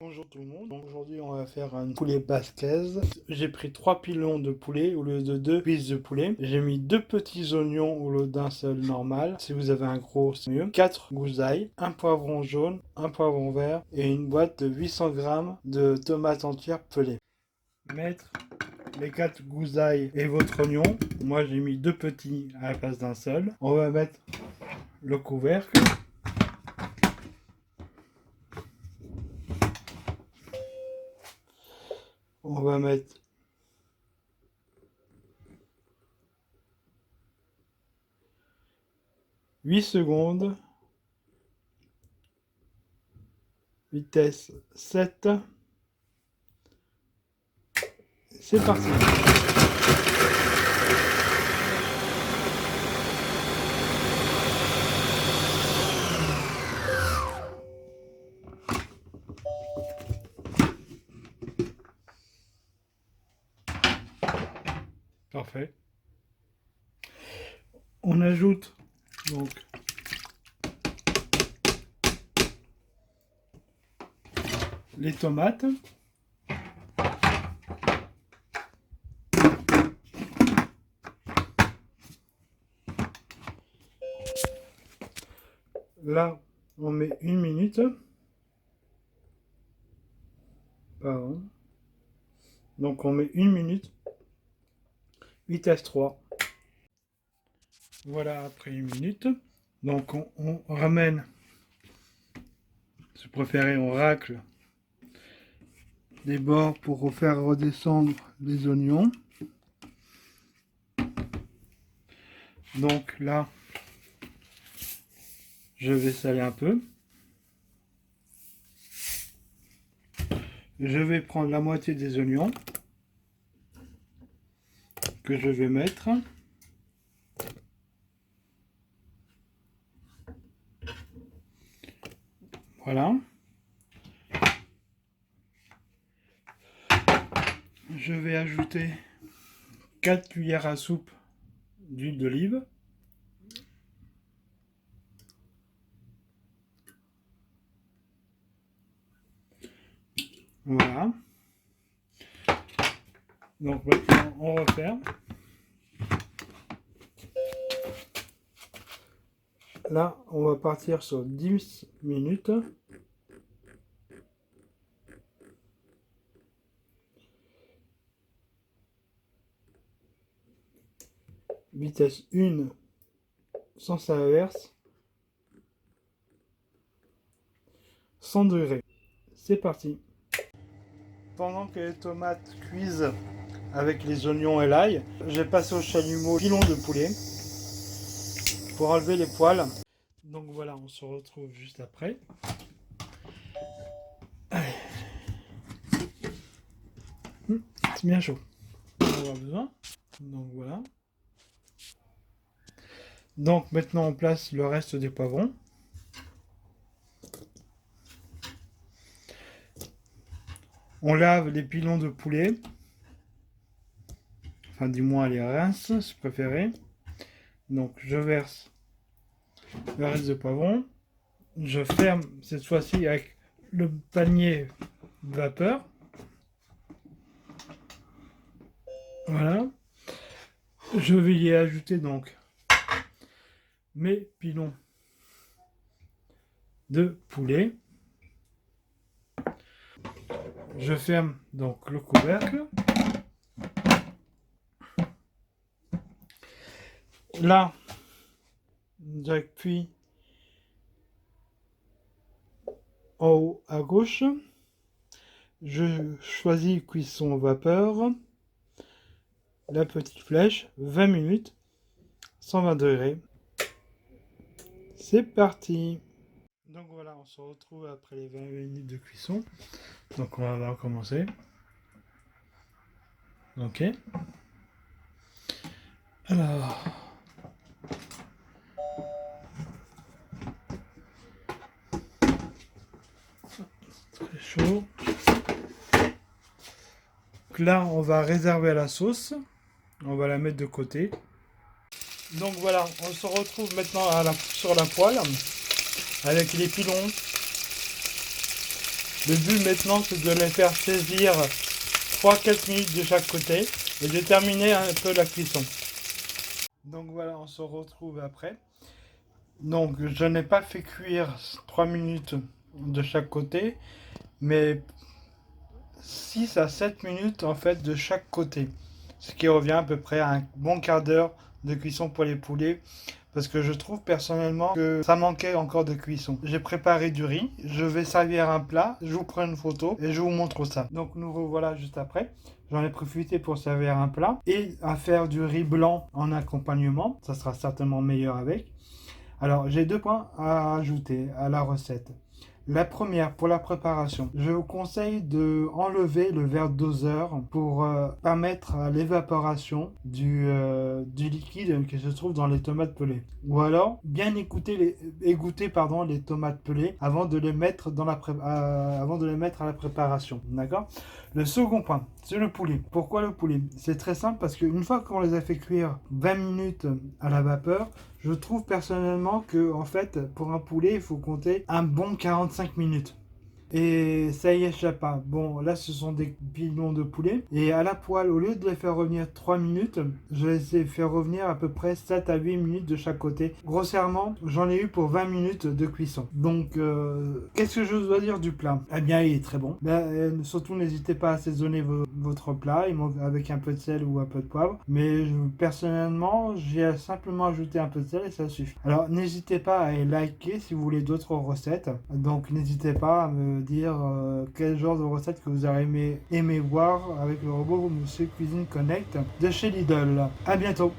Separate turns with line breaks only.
Bonjour tout le monde, donc aujourd'hui on va faire un poulet basquaise. J'ai pris 3 pilons de poulet au lieu de 2 cuisses de poulet. J'ai mis 2 petits oignons au lieu d'un seul normal. Si vous avez un gros c'est mieux. 4 gousses d'ail, un poivron jaune, un poivron vert et une boîte de 800 g de tomates entières pelées. Mettre les 4 gousses d'ail et votre oignon. Moi j'ai mis 2 petits à la place d'un seul. On va mettre le couvercle. On va mettre 8 secondes, vitesse 7, c'est parti. Parfait. On ajoute donc les tomates. Là, on met 1 minute. Pardon. Donc on met 1 minute. Vitesse 3. Voilà après 1 minute. Donc on ramène, si vous préférez, on racle les bords pour faire redescendre les oignons. Donc là, je vais saler un peu. Je vais prendre la moitié des oignons que je vais mettre. Voilà. Je vais ajouter 4 cuillères à soupe d'huile d'olive. Voilà. Donc maintenant on referme. Là, on va partir sur 10 minutes. Vitesse 1, sens inverse. 100 degrés. C'est parti. Pendant que les tomates cuisent avec les oignons et l'ail, j'ai passé au chalumeau pilon de poulet pour enlever les poils. Donc voilà, on se retrouve juste après. Allez. C'est bien chaud. On va avoir besoin. Donc voilà. Donc maintenant on place le reste des poivrons. On lave les pilons de poulet. Enfin du moins les rinces si vous préférez. Donc je verse le reste de poivrons. Je ferme cette fois-ci avec le panier vapeur. Voilà. Je vais y ajouter donc mes pilons de poulet. Je ferme donc le couvercle. Là, j'appuie en haut à gauche. Je choisis cuisson vapeur. La petite flèche, 20 minutes, 120 degrés. C'est parti. Donc voilà, on se retrouve après les 20 minutes de cuisson. Donc on va recommencer. Ok. Alors. Très chaud. Donc là, on va réserver la sauce. On va la mettre de côté. Donc voilà, on se retrouve maintenant sur la poêle avec les pilons Le but maintenant, c'est de les faire saisir 3-4 minutes de chaque côté et de terminer un peu la cuisson. Donc voilà, on se retrouve après. Donc je n'ai pas fait cuire 3 minutes de chaque côté, mais 6 à 7 minutes en fait de chaque côté. Ce qui revient à peu près à un bon quart d'heure de cuisson pour les poulets. Parce que je trouve personnellement que ça manquait encore de cuisson. J'ai préparé du riz, je vais servir un plat, je vous prends une photo et je vous montre ça. Donc nous revoilà juste après. J'en ai profité pour servir un plat et à faire du riz blanc en accompagnement. Ça sera certainement meilleur avec. Alors j'ai 2 points à ajouter à la recette. La première, pour la préparation, je vous conseille de enlever le verre doseur pour permettre à l'évaporation du liquide qui se trouve dans les tomates pelées. Ou alors, bien égoutter les tomates pelées avant de les mettre, avant de les mettre à la préparation. D'accord? Le second point, c'est le poulet. Pourquoi le poulet? C'est très simple parce qu'une fois qu'on les a fait cuire 20 minutes à la vapeur, je trouve personnellement que en fait pour un poulet il faut compter un bon 45 minutes. Et ça y échappe pas. Bon, là, ce sont des pilons de poulet. Et à la poêle, au lieu de les faire revenir 3 minutes, je les ai fait revenir à peu près 7 à 8 minutes de chaque côté. Grossièrement, j'en ai eu pour 20 minutes de cuisson. Donc, qu'est-ce que je dois dire du plat? Eh bien, il est très bon. Surtout, n'hésitez pas à assaisonner votre plat avec un peu de sel ou un peu de poivre. Mais personnellement, j'ai simplement ajouté un peu de sel et ça suffit. Alors, n'hésitez pas à liker si vous voulez d'autres recettes. Donc, n'hésitez pas à me dire quel genre de recette que vous aurez aimé voir avec le robot Monsieur Cuisine Connect de chez Lidl. À bientôt.